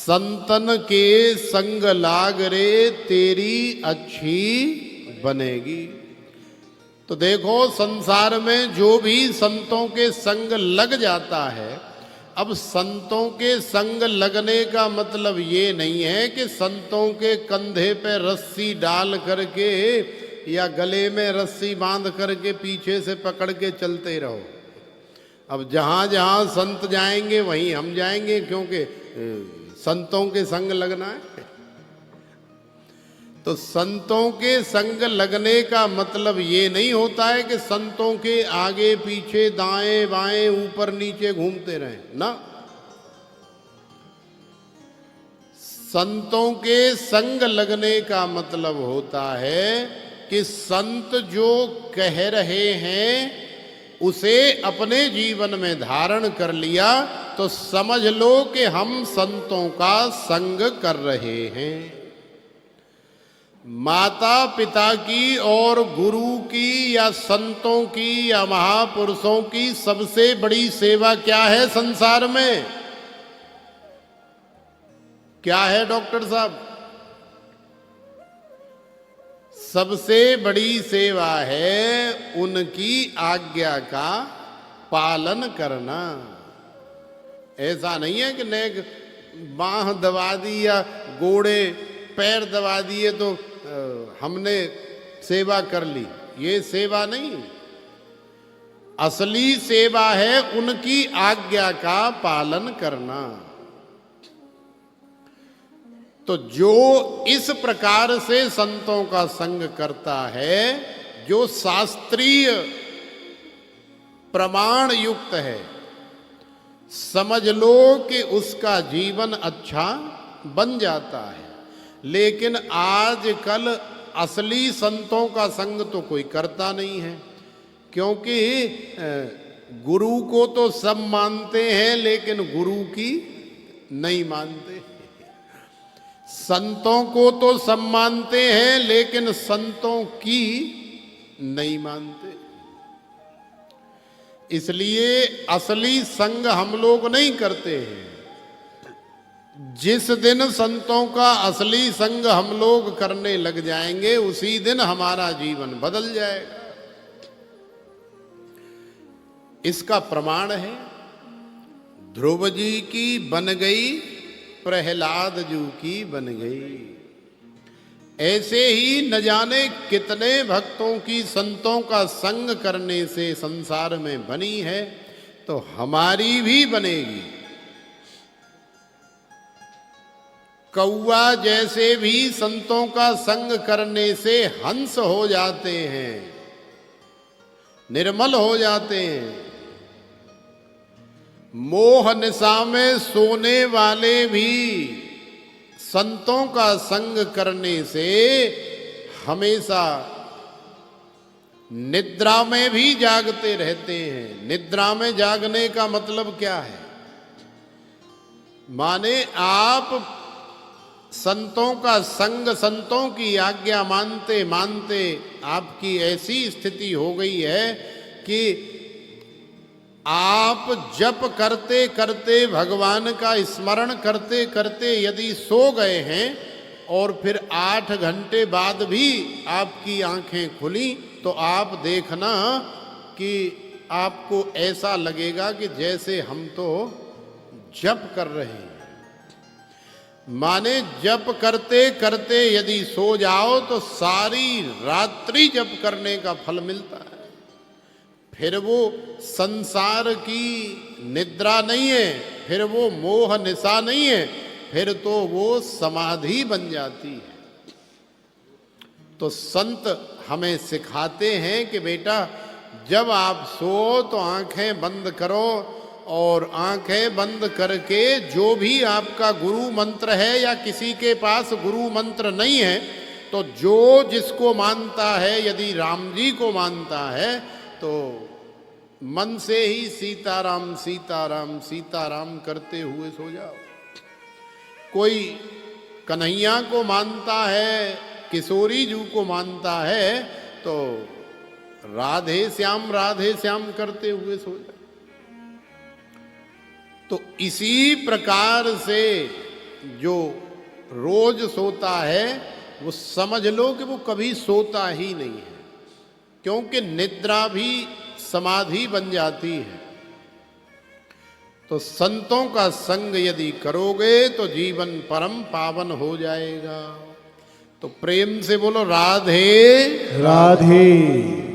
संतन के संग लाग रे तेरी अच्छी बनेगी। तो देखो संसार में जो भी संतों के संग लग जाता है, अब संतों के संग लगने का मतलब ये नहीं है कि संतों के कंधे पे रस्सी डाल करके या गले में रस्सी बांध करके पीछे से पकड़ के चलते रहो। अब जहाँ जहाँ संत जाएंगे वहीं हम जाएंगे, क्योंकि संतों के संग लगना है। तो संतों के संग लगने का मतलब ये नहीं होता है कि संतों के आगे पीछे दाएं बाएं ऊपर नीचे घूमते रहें ना। संतों के संग लगने का मतलब होता है कि संत जो कह रहे हैं उसे अपने जीवन में धारण कर लिया तो समझ लो कि हम संतों का संग कर रहे हैं। माता पिता की और गुरु की या संतों की या महापुरुषों की सबसे बड़ी सेवा क्या है संसार में? क्या है डॉक्टर साहब? सबसे बड़ी सेवा है उनकी आज्ञा का पालन करना। ऐसा नहीं है कि नेक बांह दबा दी या गोड़े पैर दबा दिए तो हमने सेवा कर ली, ये सेवा नहीं। असली सेवा है उनकी आज्ञा का पालन करना। तो जो इस प्रकार से संतों का संग करता है, जो शास्त्रीय प्रमाण युक्त है, समझ लो कि उसका जीवन अच्छा बन जाता है। लेकिन आजकल असली संतों का संग तो कोई करता नहीं है, क्योंकि गुरु को तो सब मानते हैं लेकिन गुरु की नहीं मानते। संतों को तो सब मानते हैं लेकिन संतों की नहीं मानते। इसलिए असली संग हम लोग नहीं करते हैं। जिस दिन संतों का असली संग हम लोग करने लग जाएंगे उसी दिन हमारा जीवन बदल जाएगा। इसका प्रमाण है ध्रुव जी की बन गई, प्रहलाद जी की बन गई। ऐसे ही न जाने कितने भक्तों की संतों का संग करने से संसार में बनी है, तो हमारी भी बनेगी। कौआ जैसे भी संतों का संग करने से हंस हो जाते हैं, निर्मल हो जाते हैं। मोह निशा में सोने वाले भी संतों का संग करने से हमेशा निद्रा में भी जागते रहते हैं। निद्रा में जागने का मतलब क्या है? माने आप संतों का संग, संतों की आज्ञा मानते मानते आपकी ऐसी स्थिति हो गई है कि आप जप करते करते, भगवान का स्मरण करते करते यदि सो गए हैं और फिर 8 घंटे बाद भी आपकी आंखें खुली, तो आप देखना कि आपको ऐसा लगेगा कि जैसे हम तो जप कर रहे हैं। माने जप करते करते यदि सो जाओ तो सारी रात्रि जप करने का फल मिलता है। फिर वो संसार की निद्रा नहीं है, फिर वो मोह निशा नहीं है, फिर तो वो समाधि बन जाती है। तो संत हमें सिखाते हैं कि बेटा जब आप सो तो आंखें बंद करो और आंखें बंद करके जो भी आपका गुरु मंत्र है, या किसी के पास गुरु मंत्र नहीं है तो जो जिसको मानता है, यदि राम जी को मानता है तो मन से ही सीताराम सीताराम सीताराम करते हुए सो जाओ। कोई कन्हैया को मानता है, किशोरी जी को मानता है तो राधे श्याम करते हुए सो जाओ। तो इसी प्रकार से जो रोज सोता है वो समझ लो कि वो कभी सोता ही नहीं है, क्योंकि निद्रा भी समाधि बन जाती है। तो संतों का संग यदि करोगे तो जीवन परम पावन हो जाएगा। तो प्रेम से बोलो राधे राधे।